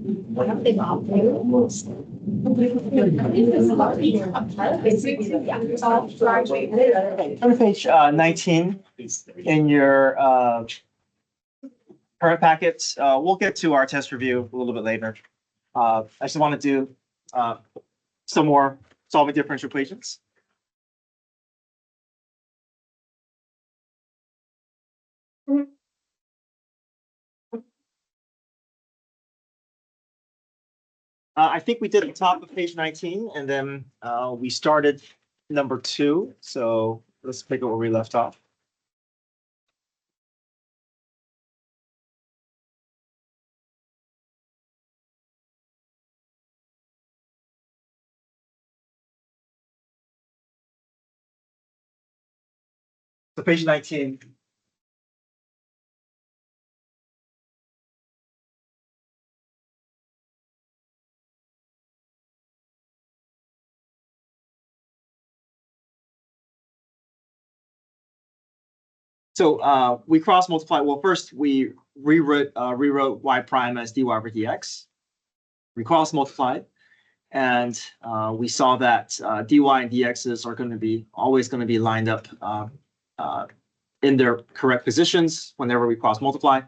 Turn to page 19 in your current packets. We'll get to our test review a little bit later. I just want to do some more solving differential equations. I think we did the top of page 19, and then we started number 2. So let's pick up where we left off. So page 19. So we cross multiply. Well, first we rewrote y prime as dy over dx. We cross multiplied, and we saw that dy and dx's are going to be always going to be lined up in their correct positions whenever we cross multiply.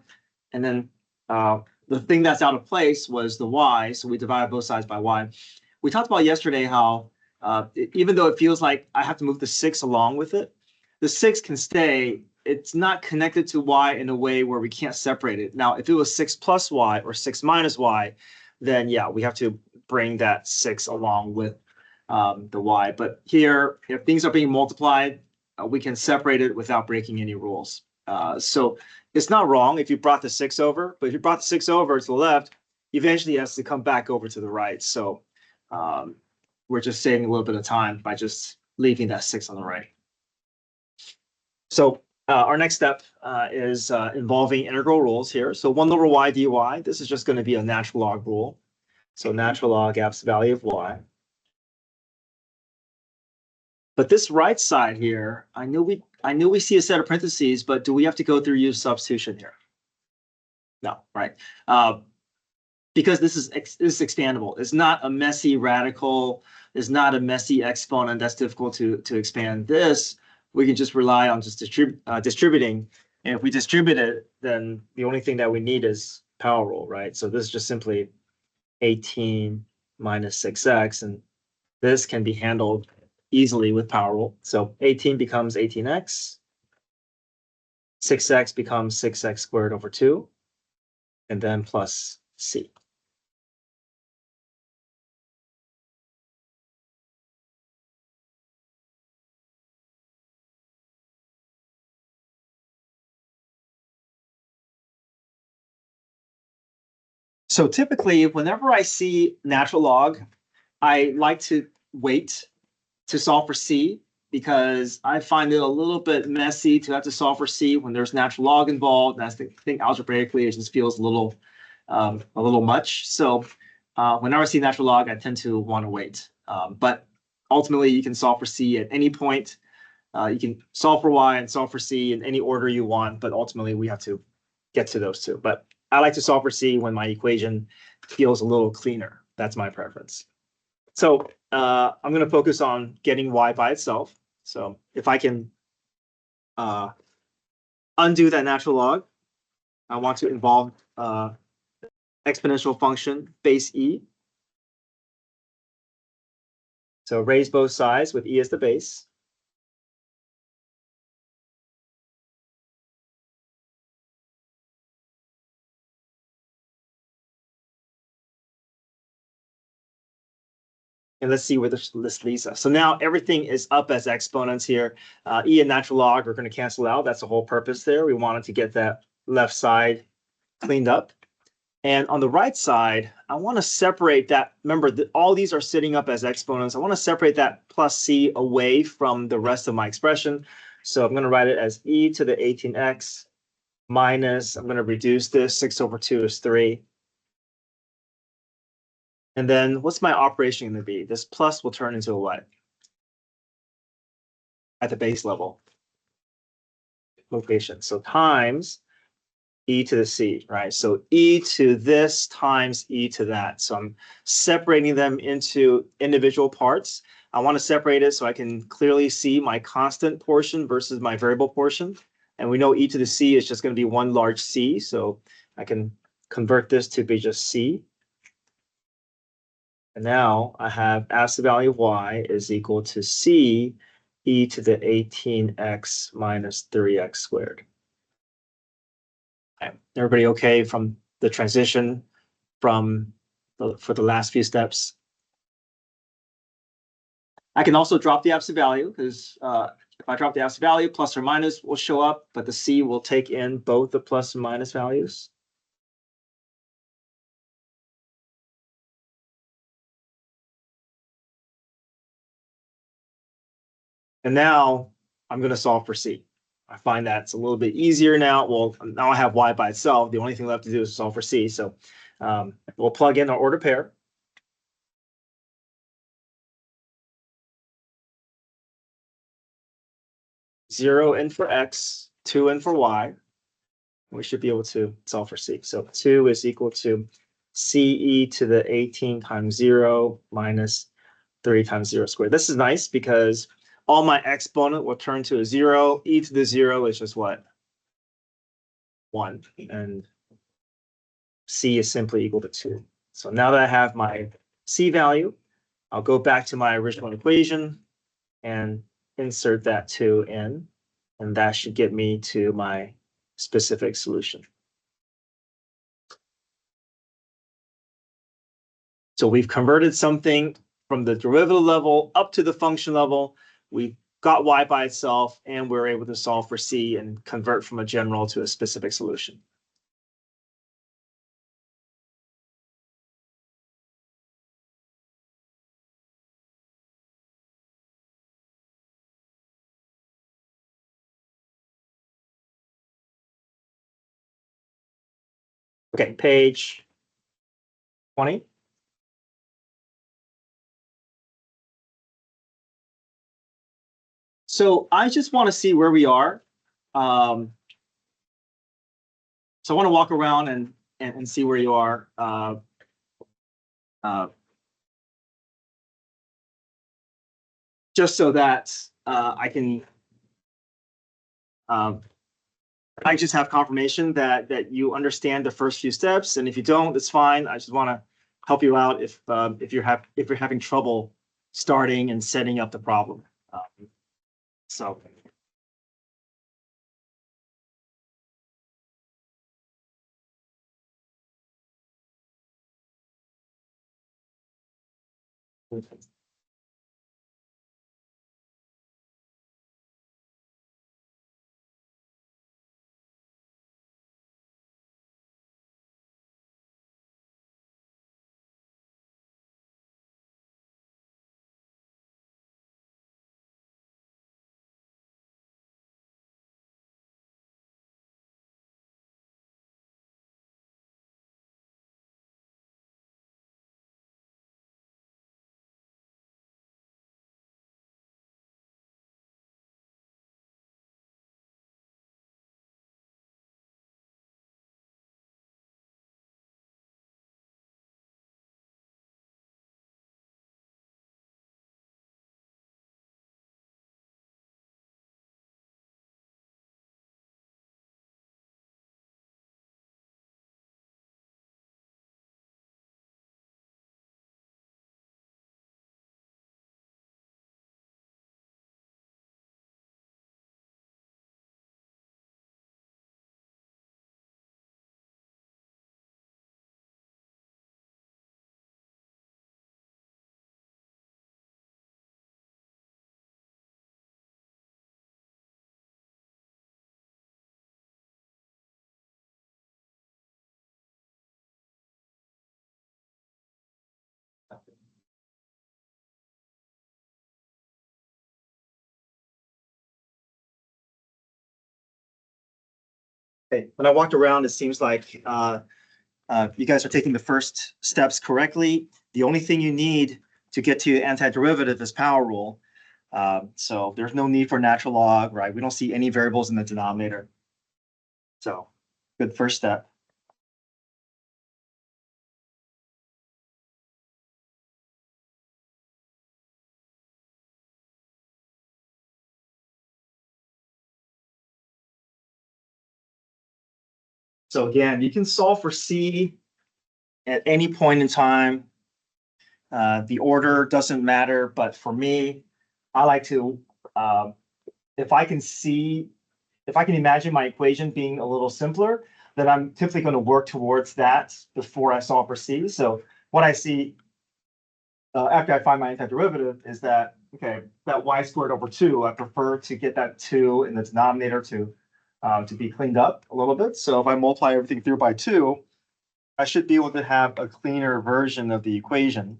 And then the thing that's out of place was the y, so we divided both sides by y. We talked about yesterday how even though it feels like I have to move the 6 along with it, the 6 can stay. It's not connected to y in a way where we can't separate it. Now, if it was 6 plus y or 6 minus y, then yeah, we have to bring that 6 along with the y. But here, if things are being multiplied, we can separate it without breaking any rules. So it's not wrong if you brought the 6 over, but if you brought the 6 over to the left, eventually it has to come back over to the right. So we're just saving a little bit of time by just leaving that 6 on the right. So our next step is involving integral rules here. So 1 over y dy, this is just going to be a natural log rule. So natural log absolute value of y. But this right side here, I know we see a set of parentheses, but do we have to go through use substitution here? No, right? Because this is expandable. It's not a messy radical. It's not a messy exponent that's difficult to expand. This we can just rely on just distributing. And if we distribute it, then the only thing that we need is power rule, right? So this is just simply 18 minus 6x, and this can be handled easily with power rule. So 18 becomes 18x, 6x becomes 6x squared over 2, and then plus c. So typically, whenever I see natural log, I like to wait to solve for c, because I find it a little bit messy to have to solve for c when there's natural log involved. And I think algebraically it just feels a little much. So whenever I see natural log, I tend to want to wait. But ultimately, you can solve for c at any point. You can solve for y and solve for c in any order you want, but ultimately we have to get to those two. But I like to solve for c when my equation feels a little cleaner. That's my preference. So I'm going to focus on getting y by itself. So if I can undo that natural log, I want to involve exponential function base e. So raise both sides with e as the base. And let's see where this leads us. So now everything is up as exponents here. E and natural log are going to cancel out. That's the whole purpose there. We wanted to get that left side cleaned up. And on the right side, I want to separate that. Remember, all these are sitting up as exponents. I want to separate that plus c away from the rest of my expression. So I'm going to write it as e to the 18x minus, I'm going to reduce this, 6 over 2 is 3. And then what's my operation going to be? This plus will turn into a what? At the base level location. So times e to the c, right? So e to this times e to that. So I'm separating them into individual parts. I want to separate it so I can clearly see my constant portion versus my variable portion. And we know e to the c is just going to be one large c. So I can convert this to be just c. And now I have absolute value of y is equal to c e to the 18x minus 3x squared. Okay. Everybody okay from the transition for the last few steps? I can also drop the absolute value because if I drop the absolute value, plus or minus will show up, but the c will take in both the plus and minus values. And now I'm going to solve for c. I find that's a little bit easier now. Well, now I have y by itself. The only thing left to do is solve for c. So we'll plug in our order pair. 0 in for x, 2 in for y. We should be able to solve for c. So 2 is equal to ce to the 18 times 0 minus 3 times 0 squared. This is nice because all my exponent will turn to a 0. E to the 0 is just what? 1. And c is simply equal to 2. So now that I have my c value, I'll go back to my original equation and insert that 2 in. And that should get me to my specific solution. So we've converted something from the derivative level up to the function level. We got y by itself, and we're able to solve for c and convert from a general to a specific solution. Okay, page 20. So I just want to see where we are. So I want to walk around and see where you are. Just so that I can I just have confirmation that you understand the first few steps, and if you don't, it's fine. I just want to help you out if you're having trouble starting and setting up the problem. So. Okay. When I walked around, it seems like you guys are taking the first steps correctly. The only thing you need to get to antiderivative is power rule. So there's no need for natural log, right? We don't see any variables in the denominator. So Good first step. So again, you can solve for C at any point in time. The order doesn't matter, but for me, I like to, if I can see, if I can imagine my equation being a little simpler, then I'm typically going to work towards that before I solve for C. So what I see after I find my antiderivative is that, okay, that y squared over 2, I prefer to get that 2 in the denominator to be cleaned up a little bit. So if I multiply everything through by 2, I should be able to have a cleaner version of the equation.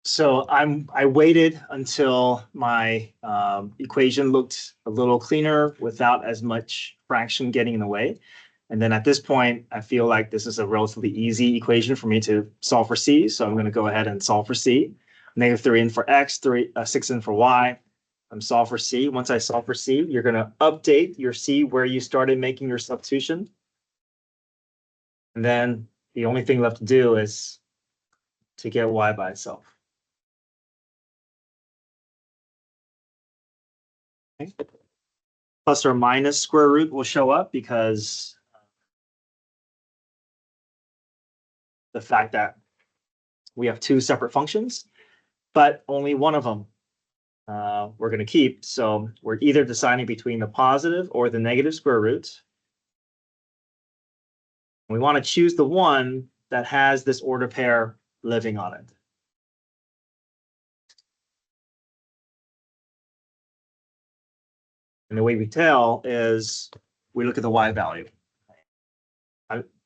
So I waited until my equation looked a little cleaner without as much fraction getting in the way. And then at this point, I feel like this is a relatively easy equation for me to solve for C. So I'm going to go ahead and solve for C. -3 in for X, 6 in for Y. I'm solve for C. Once I solve for C, you're going to update your C where you started making your substitution. And then the only thing left to do is to get Y by itself. Okay. Plus or minus square root will show up because the fact that we have two separate functions, but only one of them we're going to keep. So we're either deciding between the positive or the negative square root. We want to choose the one that has this order pair living on it. And the way we tell is we look at the y value.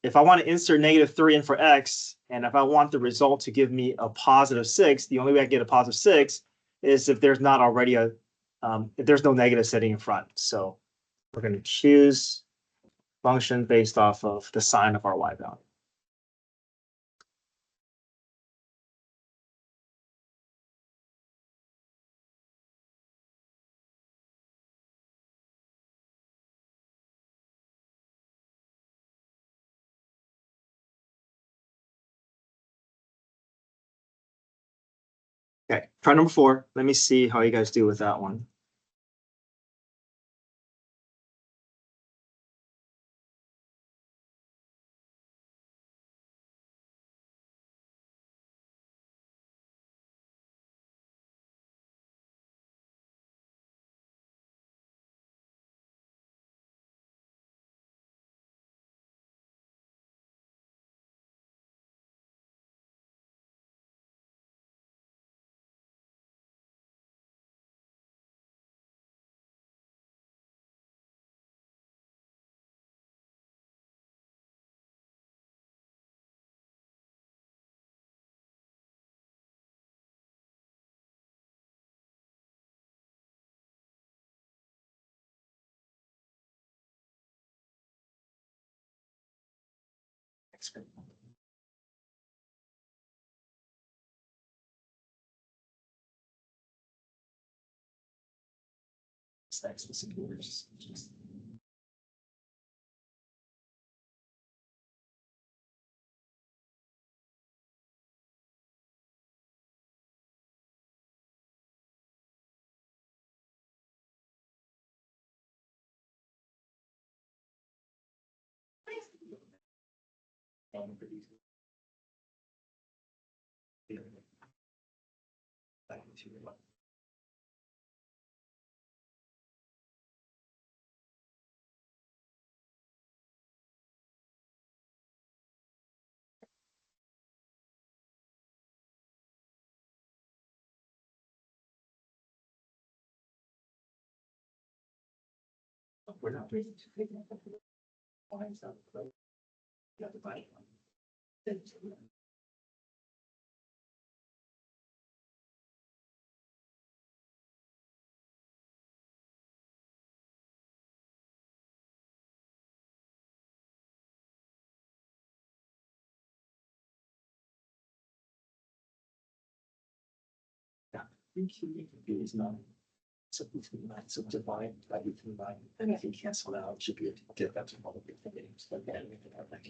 If I want to insert -3 in for X, and if I want the result to give me a +6, the only way I get a +6 is if there's not already if there's no negative sitting in front. So we're going to choose function based off of the sign of our y value. Okay, try number 4. Let me see how you guys do with that one. We're not ready to take lines out of the road. You have to buy one. Yeah, is not subdivide by between line, and if you cancel out, you should be able to get that to all of the names. But then we can have that.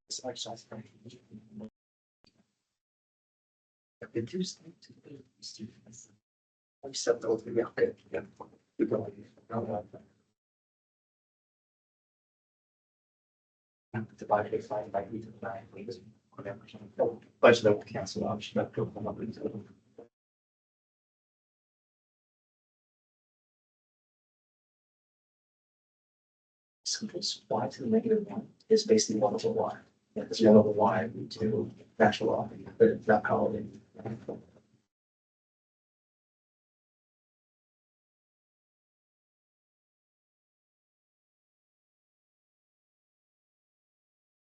It's exercise. The two states to the students. I said those, yeah, okay, yeah. You're going. Divide by five by eight to the nine, please. Whatever. Budget that will cancel out, should not come up into them. So this y to the negative one is basically one over y. Yeah, it's one over y to natural log, but it's not how it.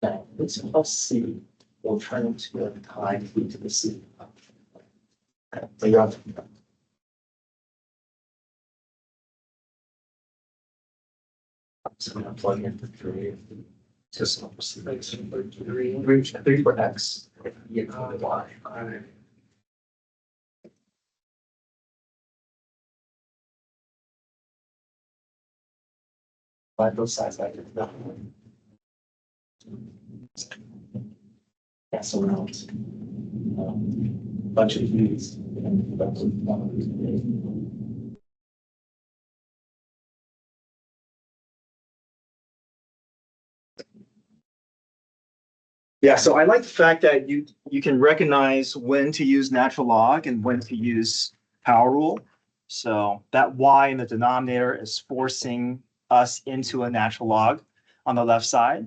Now, this plus c will turn into a time e to the c. Okay, so you have to. So I'm gonna plug in for three. Just three for x. You know, y. By both sides, I did that. Cancel out. Bunch of these. Yeah, so I like the fact that you can recognize when to use natural log and when to use power rule. So that y in the denominator is forcing us into a natural log on the left side.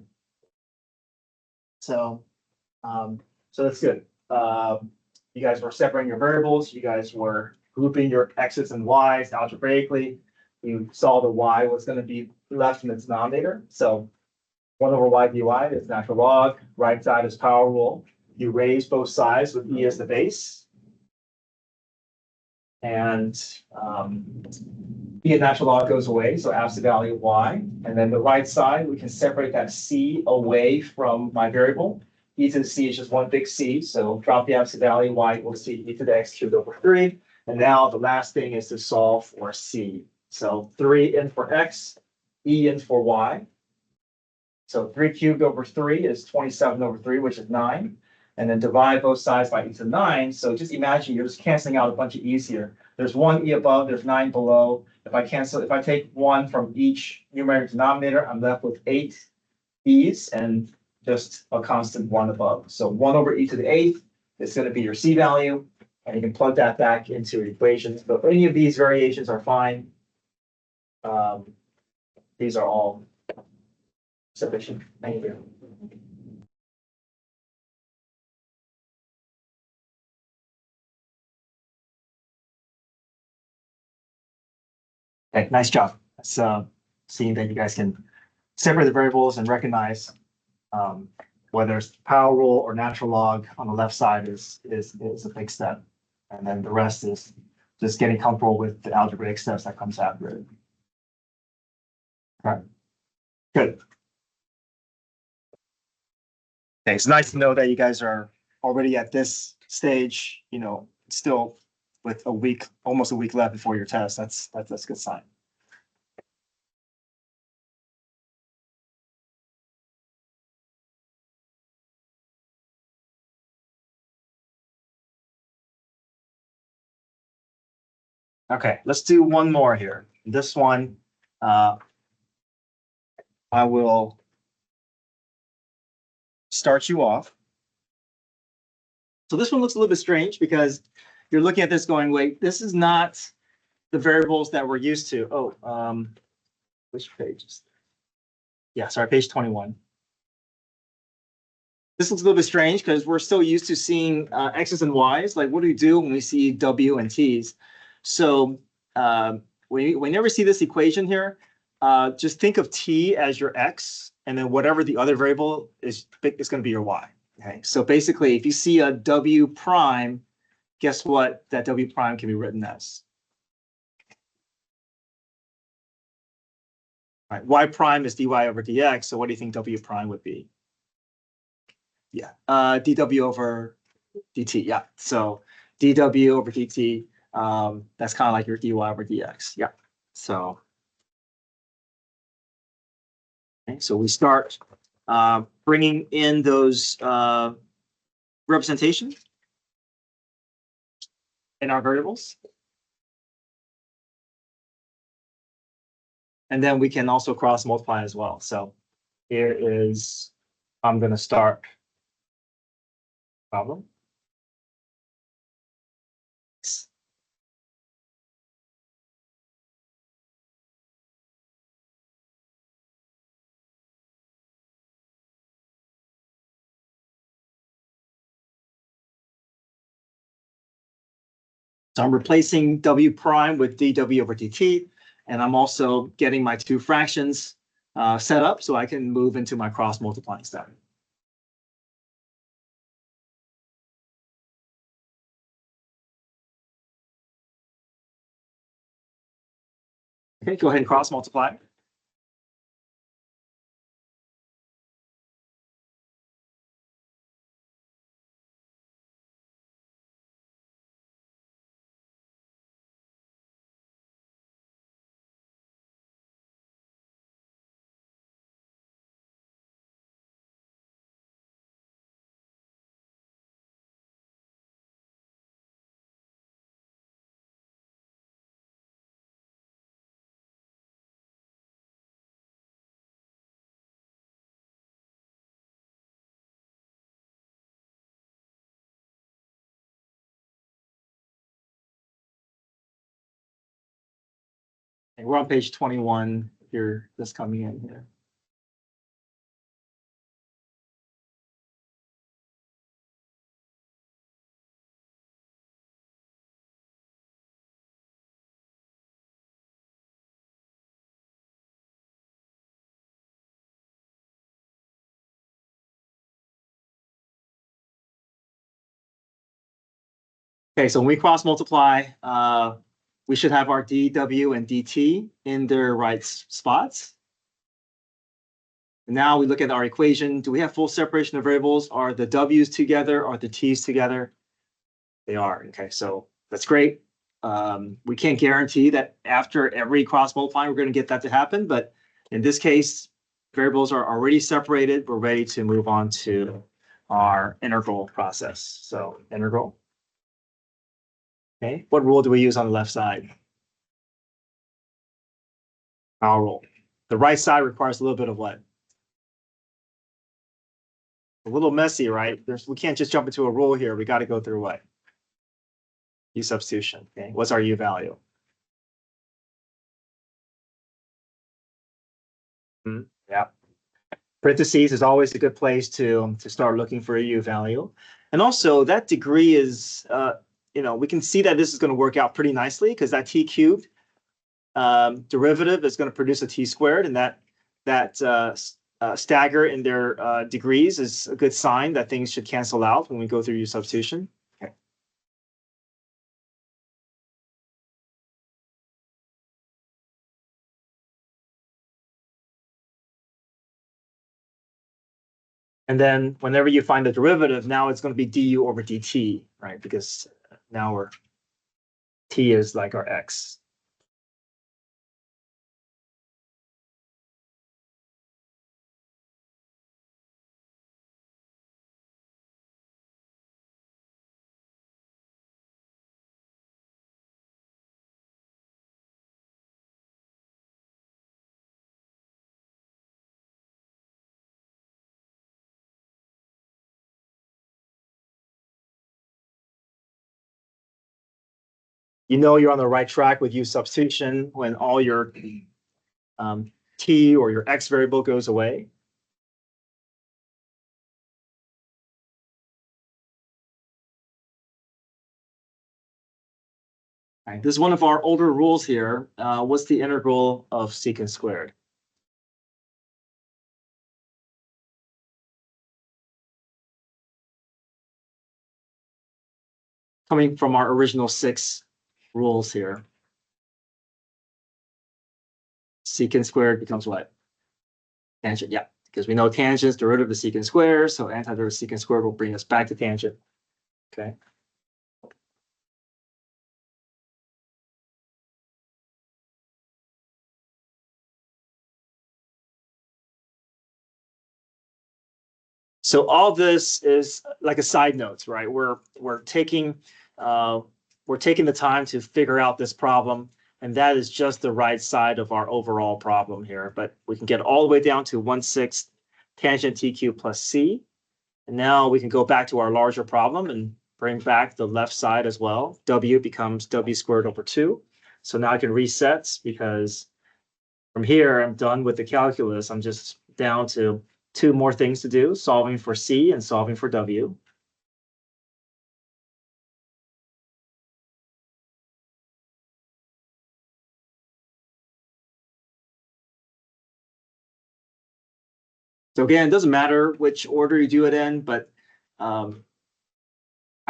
So, so that's good. You guys were separating your variables. You guys were grouping your x's and y's algebraically. You saw the y was going to be left in the denominator. So 1 over y dy is natural log. Right side is power rule. You raise both sides with e as the base. And e as natural log goes away, so absolute value of y. And then the right side, we can separate that c away from my variable. E to the c is just one big c, so drop the absolute value, y equals c e to the x cubed over 3. And now the last thing is to solve for c. So 3 in for x, e in for y. So 3 cubed over 3 is 27 over 3, which is 9. And then divide both sides by e to the 9. So just imagine you're just canceling out a bunch of e's here. There's 1 e above, there's 9 below. If I take 1 from each numeric denominator, I'm left with 8 e's and just a constant 1 above. So 1 over e to the 8th is going to be your c value. And you can plug that back into your equations. But any of these variations are fine. These are all sufficient. Thank you. Okay, nice job. That's seeing that you guys can separate the variables and recognize whether it's power rule or natural log on the left side is a big step. And then the rest is just getting comfortable with the algebraic steps that comes after it. All right, good. Okay, it's nice to know that you guys are already at this stage, still with a week, almost a week left before your test. That's a good sign. Okay, let's do one more here. This one, I will start you off. So this one looks a little bit strange because you're looking at this going, wait, this is not the variables that we're used to. Oh, which page is this? Yeah, sorry, page 21. This looks a little bit strange because we're still used to seeing X's and Y's. Like, what do we do when we see W and T's? So whenever you see this equation here, just think of T as your X, and then whatever the other variable is going to be your Y. Okay, so basically, if you see a W prime, guess what? That W prime can be written as. Right, Y prime is dy over dx. So what do you think W prime would be? Yeah, dw over dt. Yeah, so dw over dt. That's kind of like your dy over dx. Yeah. So, okay, so we start bringing in those representations in our variables. And then we can also cross multiply as well. So here is, I'm going to start problem. So I'm replacing w prime with dw over dt, and I'm also getting my two fractions set up so I can move into my cross multiplying step. Okay, go ahead and cross multiply. And we're on page 21 here, this coming in here. Okay, so when we cross multiply, we should have our dw and dt in their right spots. And now we look at our equation. Do we have full separation of variables? Are the w's together? Are the t's together? They are. Okay, so that's great. We can't guarantee that after every cross multiply, we're going to get that to happen. But in this case, variables are already separated. We're ready to move on to our integral process. So integral. Okay, what rule do we use on the left side? Our rule. The right side requires a little bit of what? A little messy, right? We can't just jump into a rule here. We got to go through what? U substitution. Okay, what's our U value? Yeah. Parentheses is always a good place to start looking for a U value. And also that degree is, we can see that this is going to work out pretty nicely because that t cubed derivative is going to produce a t squared, and that stagger in their degrees is a good sign that things should cancel out when we go through U substitution. Okay. And then whenever you find the derivative, now it's going to be du over dt, right? Because now t is like our x. You know you're on the right track with u substitution when all your t or your x variable goes away. All right, this is one of our older rules here. What's the integral of secant squared? Coming from our original 6 rules here. Secant squared becomes what? Tangent, yeah. Because we know tangent's derivative of secant squared, so antiderivative of secant squared will bring us back to tangent. Okay. So all this is like a side note, right? We're taking the time to figure out this problem, and that is just the right side of our overall problem here. But we can get all the way down to 1/6 tangent tq plus c. And now we can go back to our larger problem and bring back the left side as well. W becomes w squared over 2. So now I can reset because from here, I'm done with the calculus. I'm just down to 2 more things to do, solving for c and solving for w. So again, it doesn't matter which order you do it in, but I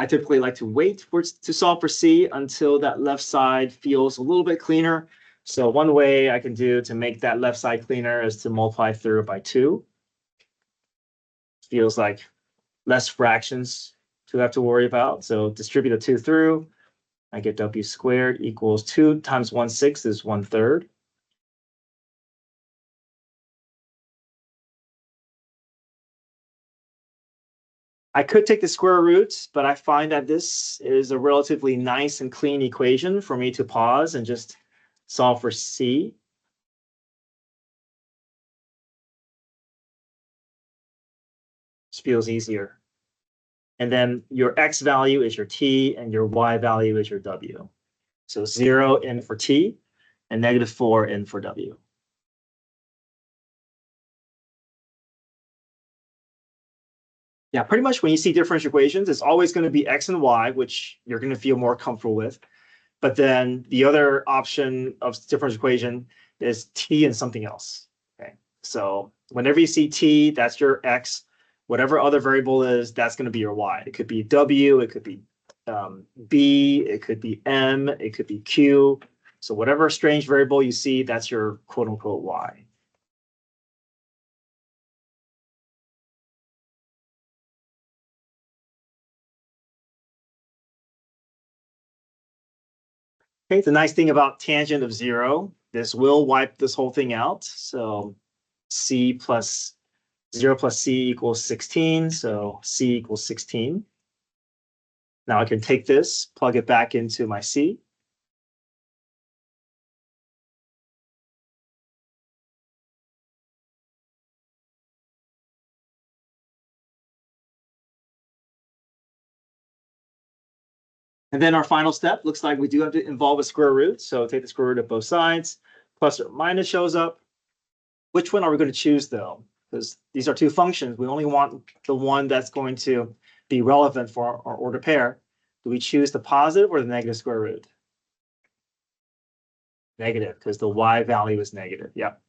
typically like to wait to solve for c until that left side feels a little bit cleaner. So one way I can do to make that left side cleaner is to multiply through by 2. Feels like less fractions to have to worry about. So distribute a 2 through. I get w squared equals 2 times 1/6 is 1/3. I could take the square root, but I find that this is a relatively nice and clean equation for me to pause and just solve for c. Just feels easier. And then your x value is your t, and your y value is your w. So 0 in for t, and -4 in for w. Yeah, pretty much when you see differential equations, it's always going to be x and y, which you're going to feel more comfortable with. But then the other option of differential equation is t and something else. Okay, so whenever you see t, that's your x. Whatever other variable is, that's going to be your y. It could be w, it could be b, it could be m, it could be q. So whatever strange variable you see, that's your quote unquote y. Okay, the nice thing about tangent of 0, this will wipe this whole thing out. So c plus 0 plus c equals 16, so c equals 16. Now I can take this, plug it back into my c. And then our final step looks like we do have to involve a square root. So take the square root of both sides. Plus or minus shows up. Which one are we going to choose, though? Because these are 2 functions. We only want the one that's going to be relevant for our order pair. Do we choose the positive or the negative square root? Negative, because the y value is negative. Yep.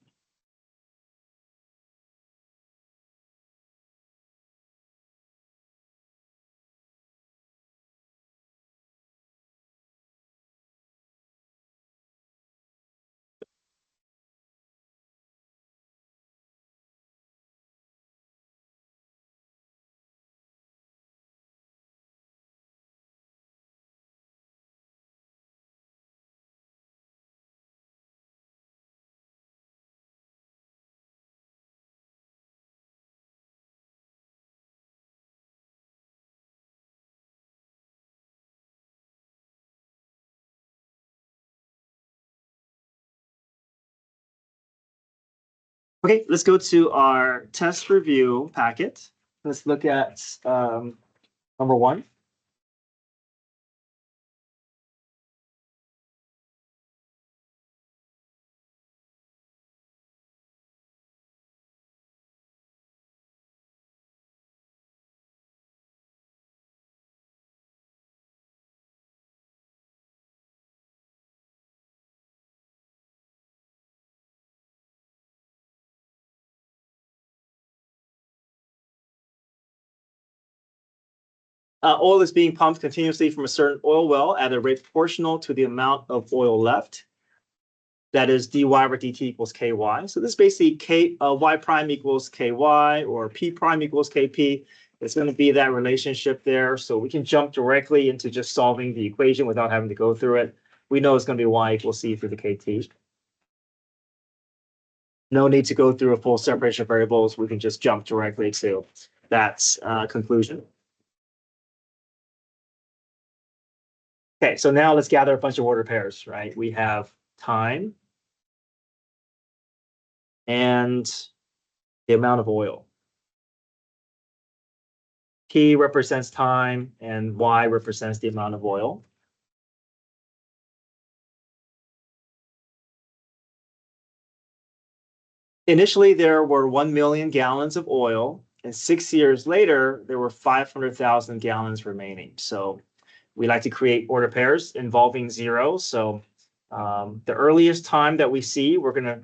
Okay, let's go to our test review packet. Let's look at number one. Oil is being pumped continuously from a certain oil well at a rate proportional to the amount of oil left. That is dy over dt equals ky. So this is basically y prime equals ky or p prime equals kp. It's going to be that relationship there. So we can jump directly into just solving the equation without having to go through it. We know it's going to be y equals c through the kt. No need to go through a full separation of variables. We can just jump directly to that conclusion. Okay, so now let's gather a bunch of ordered pairs, right? We have time and the amount of oil. P represents time and Y represents the amount of oil. Initially, there were 1 million gallons of oil, and 6 years later, there were 500,000 gallons remaining. So we like to create order pairs involving zero. So the earliest time that we see, we're going to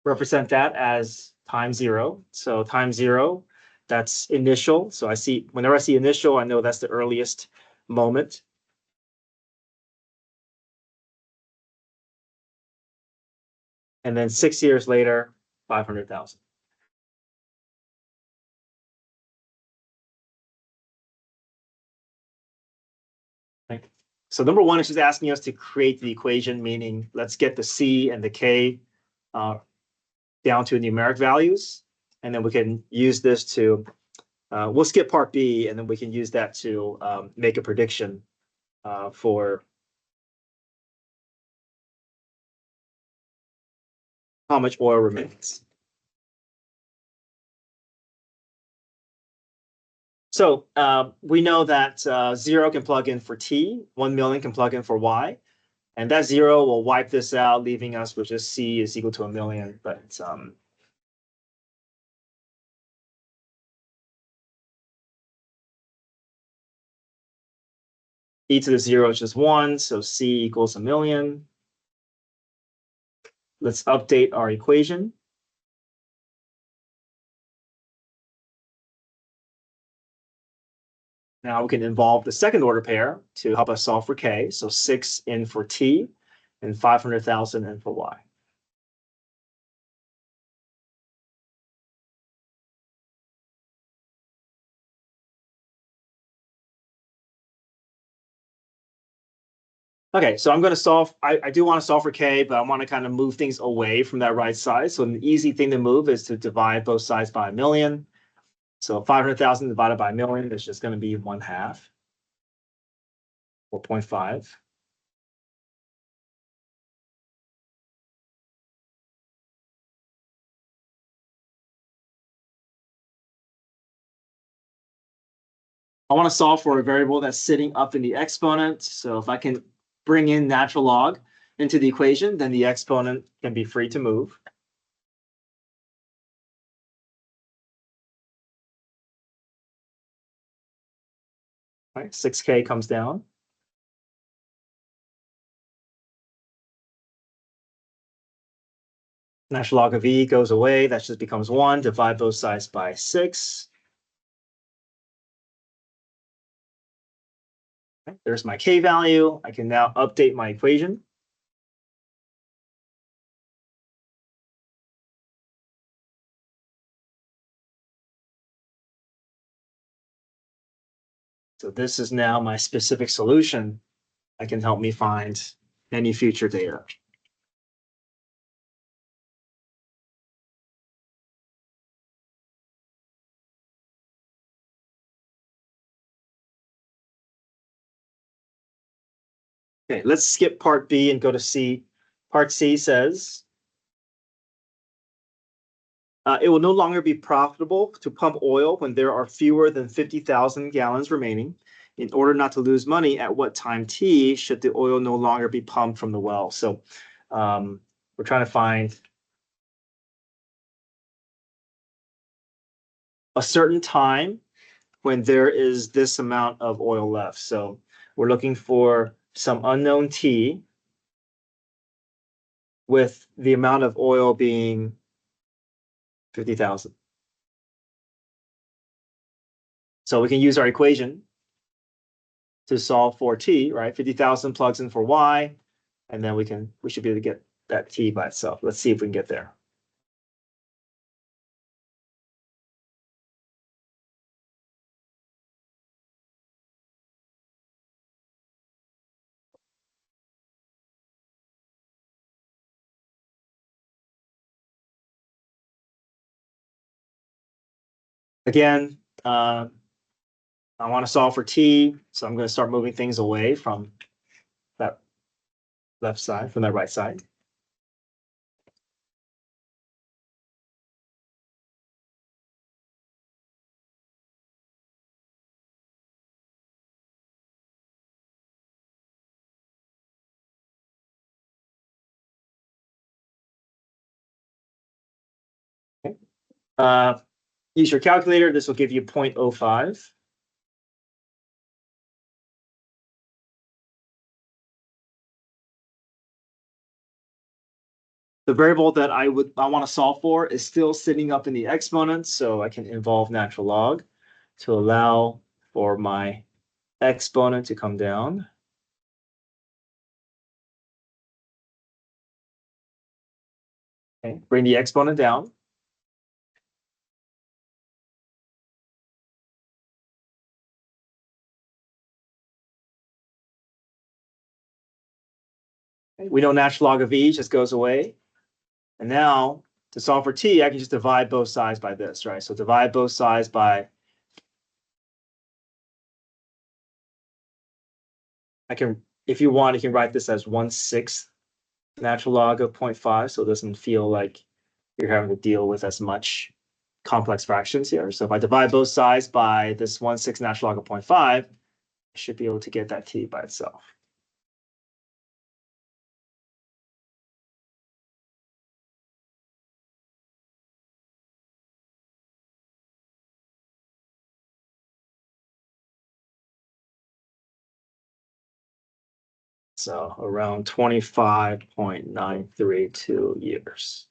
represent that as time zero. So time zero, that's initial. So I see, whenever I see initial, I know that's the earliest moment. And then 6 years later, 500,000. Okay. So number one is just asking us to create the equation, meaning let's get the C and the K down to numeric values. And then we can use this to, we'll skip part B, and then we can use that to make a prediction for how much oil remains. So we know that 0 can plug in for T, 1 million can plug in for Y, and that 0 will wipe this out, leaving us with just C is equal to 1 million. But e to the 0 is just 1, so C equals 1 million. Let's update our equation. Now we can involve the second order pair to help us solve for K. So 6 in for T and 500,000 in for Y. Okay, so I'm going to solve, I do want to solve for K, but I want to kind of move things away from that right side. So an easy thing to move is to divide both sides by 1 million. So 500,000 divided by 1 million is just going to be 1/2, 4.5. I want to solve for a variable that's sitting up in the exponent. So if I can bring in natural log into the equation, then the exponent can be free to move. Right, 6K comes down. Natural log of e goes away. That just becomes 1. Divide both sides by 6. Okay, there's my k value. I can now update my equation. So this is now my specific solution that can help me find any future data. Okay, let's skip part B and go to C. Part C says It will no longer be profitable to pump oil when there are fewer than 50,000 gallons remaining. In order not to lose money, at what time t should the oil no longer be pumped from the well? So we're trying to find a certain time when there is this amount of oil left. So we're looking for some unknown t with the amount of oil being 50,000. So we can use our equation to solve for t, right? 50,000 plugs in for y, and then we should be able to get that t by itself. Let's see if we can get there. Again, I want to solve for t, so I'm going to start moving things away from that left side, from that right side. Okay. Use your calculator. This will give you 0.05. The variable that I want to solve for is still sitting up in the exponent, so I can involve natural log to allow for my exponent to come down. Okay, bring the exponent down. Okay, we know natural log of e just goes away. And now to solve for t, I can just divide both sides by this, right? So divide both sides by, if you want, you can write this as 1/6 natural log of 0.5, so it doesn't feel like you're having to deal with as much complex fractions here. So if I divide both sides by this 1/6 natural log of 0.5, I should be able to get that t by itself. So around 25.932 years.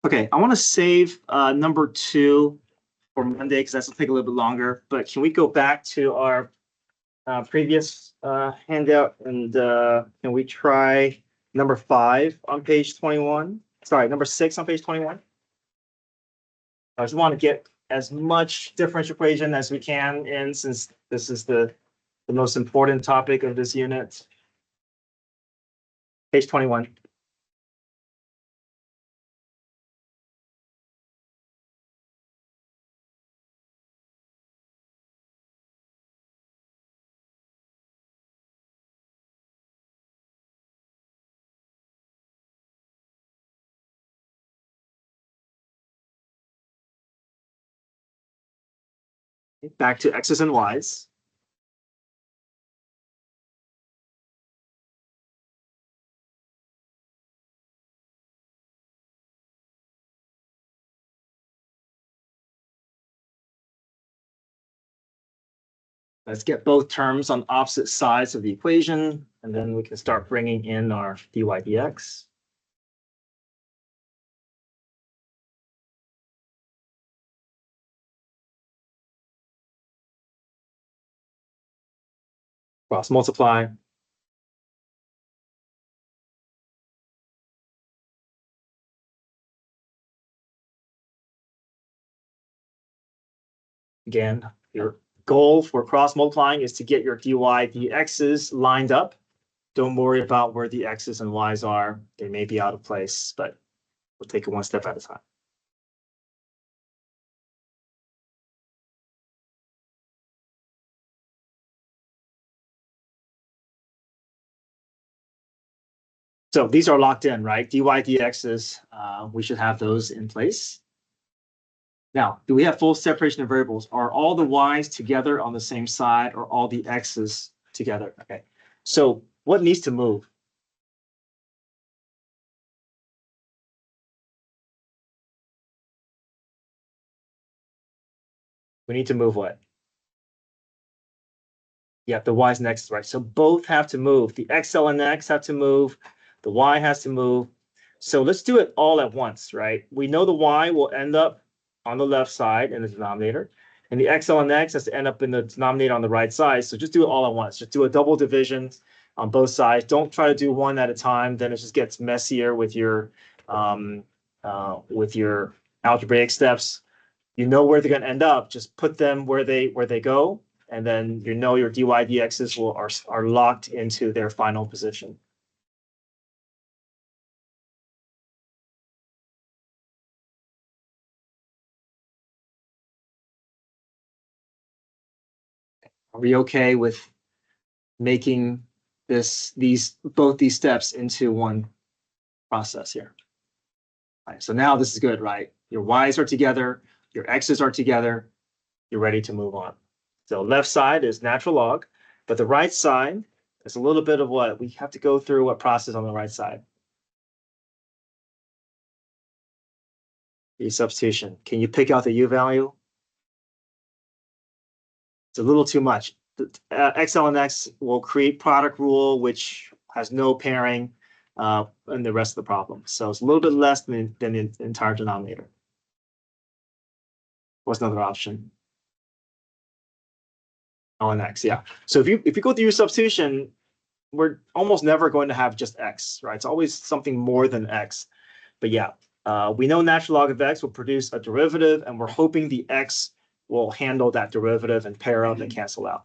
Okay, I want to save number 2 for Monday because that's will take a little bit longer. But can we go back to our previous handout and can we try number 5 on page 21? Sorry, number 6 on page 21. I just want to get as much differential equation as we can in, since this is the most important topic of this unit. Page 21. Back to x's and y's. Let's get both terms on opposite sides of the equation, and then we can start bringing in our dy dx. Cross multiply. Again, your goal for cross multiplying is to get your dy dx's lined up. Don't worry about where the x's and y's are. They may be out of place, but we'll take it one step at a time. So these are locked in, right? dy dx's, we should have those in place. Now, do we have full separation of variables? Are all the y's together on the same side or all the x's together? Okay, so what needs to move? We need to move what? Yeah, the y's next, right? So both have to move. The xl and x have to move. The y has to move. So let's do it all at once, right? We know the y will end up on the left side in the denominator, and the xl and x has to end up in the denominator on the right side. So just do it all at once. Just do a double division on both sides. Don't try to do one at a time. Then it just gets messier with your algebraic steps. You know where they're going to end up. Just put them where they go, and then you know your dy dx's are locked into their final position. Are we okay with making both these steps into one process here? All right, so now this is good, right? Your y's are together, your x's are together, you're ready to move on. So left side is natural log, but the right side is a little bit of what we have to go through what process on the right side. The substitution. Can you pick out the u value? It's a little too much. XL and X will create product rule, which has no pairing in the rest of the problem. So it's a little bit less than the entire denominator. What's another option? L and X, yeah. So if you go through your substitution, we're almost never going to have just X, right? It's always something more than X. But yeah, we know natural log of X will produce a derivative, and we're hoping the X will handle that derivative and pair up and cancel out.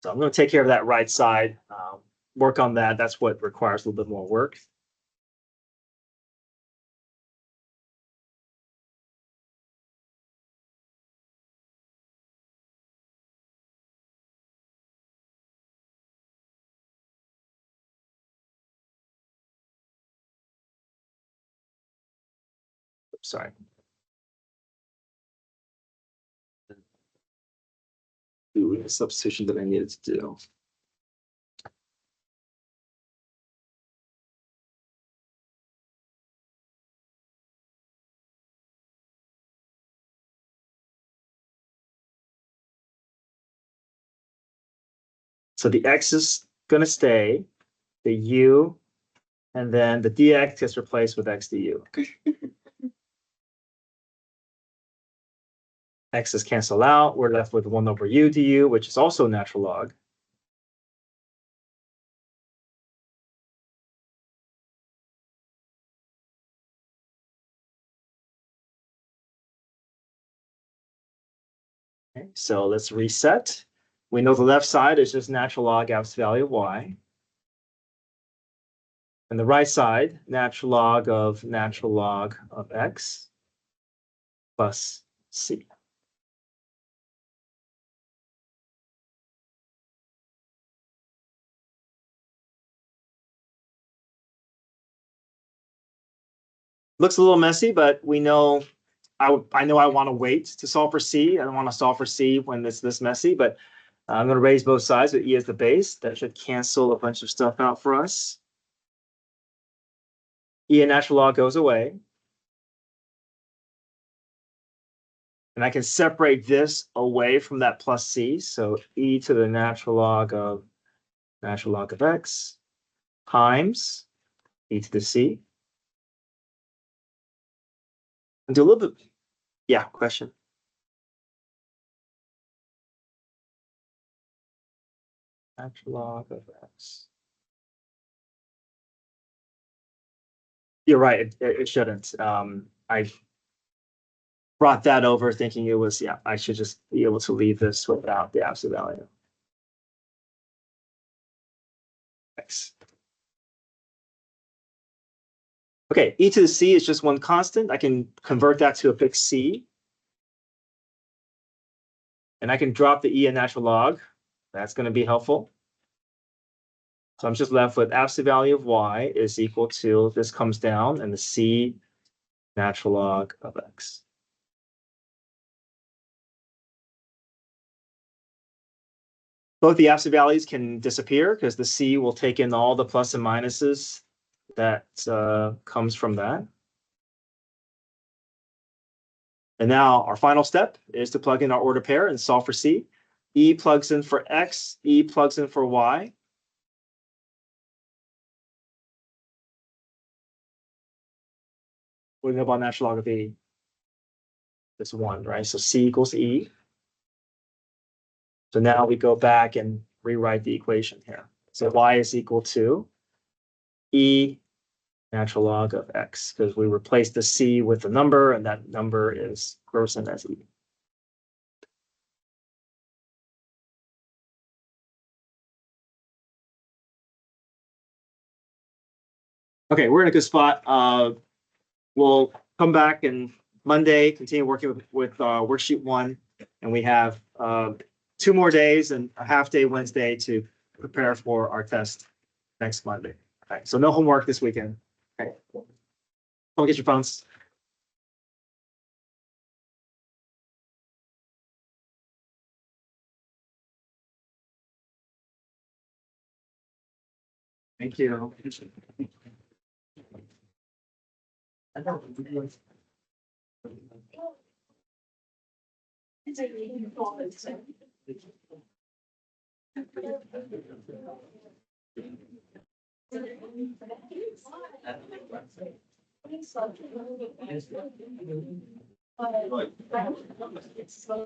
So I'm going to take care of that right side, work on that. That's what requires a little bit more work. Oops, sorry. Do a substitution that I needed to do. So the X is going to stay, the U, and then the dx gets replaced with x du. X's cancel out. We're left with 1 over u du, which is also natural log. Okay, so let's reset. We know the left side is just natural log F's value of y. And the right side, natural log of x plus c. Looks a little messy, but we know I know I want to wait to solve for c. I don't want to solve for c when it's this messy, but I'm going to raise both sides with e as the base. That should cancel a bunch of stuff out for us. E and natural log goes away. And I can separate this away from that plus c. So e to the natural log of x times e to the c. And do a little bit. Yeah, question. Natural log of x. You're right. It shouldn't. I brought that over thinking it was, yeah, I should just be able to leave this without the absolute value. X. Okay, e to the c is just one constant. I can convert that to a fixed c. And I can drop the e in natural log. That's going to be helpful. So I'm just left with absolute value of y is equal to, this comes down, and the c natural log of x. Both the absolute values can disappear because the c will take in all the plus and minuses that comes from that. And now our final step is to plug in our order pair and solve for c. E plugs in for x, e plugs in for y. What do we know about natural log of e? This 1, right? So c equals e. So now we go back and rewrite the equation here. So y is equal to e natural log of x, because we replaced the c with a number, and that number is gross in as e. Okay, we're in a good spot. We'll come back and Monday, continue working with worksheet 1, and we have 2 more days and a half day Wednesday to prepare for our test next Monday. Okay, so no homework this weekend. Okay, don't get your phones. Thank you.